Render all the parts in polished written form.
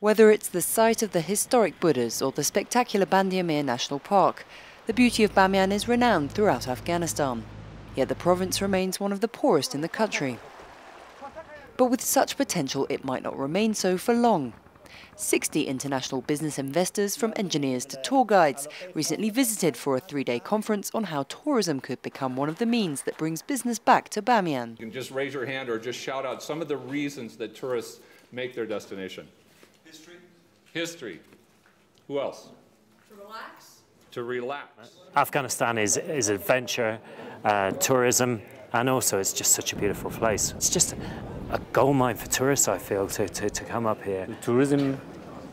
Whether it's the site of the historic Buddhas or the spectacular Bamyan National Park, the beauty of Bamyan is renowned throughout Afghanistan. Yet the province remains one of the poorest in the country. But with such potential, it might not remain so for long. 60 international business investors, from engineers to tour guides, recently visited for a 3-day conference on how tourism could become one of the means that brings business back to Bamyan. You can just raise your hand or just shout out some of the reasons that tourists make their destination. History. Who else? To relax. To relax. Afghanistan is adventure, tourism, and also it's just such a beautiful place. It's just a goldmine for tourists, I feel, to come up here. Tourism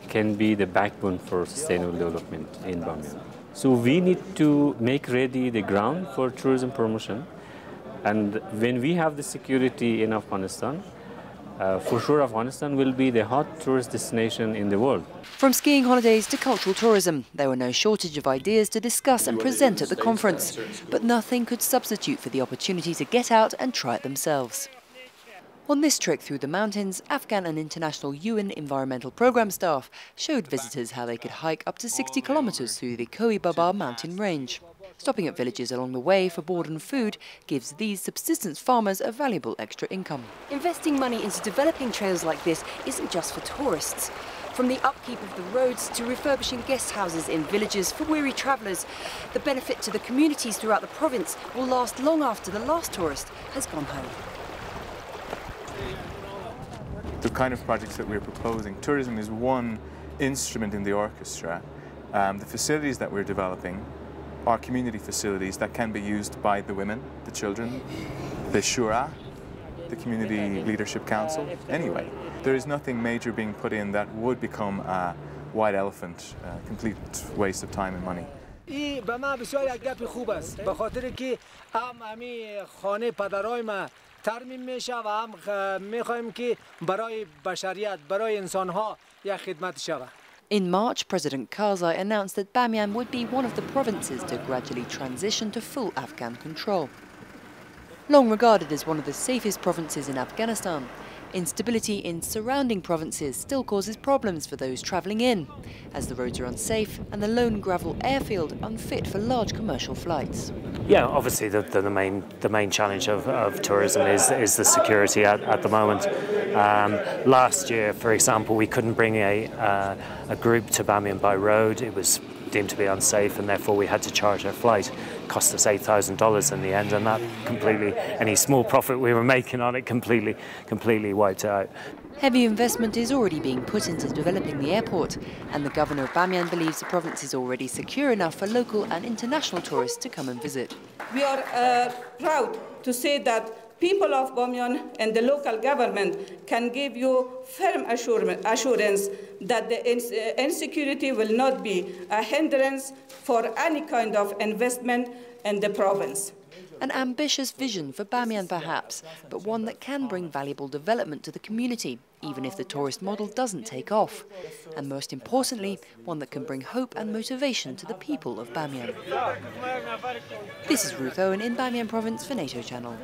can be the backbone for sustainable development in Bamyan. So we need to make ready the ground for tourism promotion. And when we have the security in Afghanistan, for sure Afghanistan will be the hot tourist destination in the world. From skiing holidays to cultural tourism, there were no shortage of ideas to discuss and present at the conference. But nothing could substitute for the opportunity to get out and try it themselves. On this trek through the mountains, Afghan and international UN environmental program staff showed visitors how they could hike up to 60 kilometers through the Koi Baba mountain range. Stopping at villages along the way for board and food gives these subsistence farmers a valuable extra income. Investing money into developing trails like this isn't just for tourists. From the upkeep of the roads to refurbishing guest houses in villages for weary travellers, the benefit to the communities throughout the province will last long after the last tourist has gone home. The kind of projects that we're proposing, tourism is one instrument in the orchestra. The facilities that we're developing are community facilities that can be used by the women, the children, the shura, the community leadership council. Anyway, there is nothing major being put in that would become a white elephant, a complete waste of time and money. ترمیم میشه و هم میخوایم که برای بشریت برای انسانها یک خدمت شود. In March, President Karzai announced that Bamyan would be one of the provinces to gradually transition to full Afghan control. Long regarded as one of the safest provinces in Afghanistan, instability in surrounding provinces still causes problems for those travelling in, as the roads are unsafe and the lone gravel airfield unfit for large commercial flights. Yeah, obviously the main challenge of tourism is the security at the moment. Last year, for example, we couldn't bring a group to Bamyan by road. It was deemed to be unsafe, and therefore we had to charge a flight. It cost us $8,000 in the end, and that completely, any small profit we were making on it completely wiped out. Heavy investment is already being put into developing the airport, and the governor of Bamyan believes the province is already secure enough for local and international tourists to come and visit. We are proud to say that people of Bamyan and the local government can give you firm assurance that the insecurity will not be a hindrance for any kind of investment in the province. An ambitious vision for Bamyan perhaps, but one that can bring valuable development to the community, even if the tourist model doesn't take off. And most importantly, one that can bring hope and motivation to the people of Bamyan. This is Ruth Owen in Bamyan province for NATO Channel.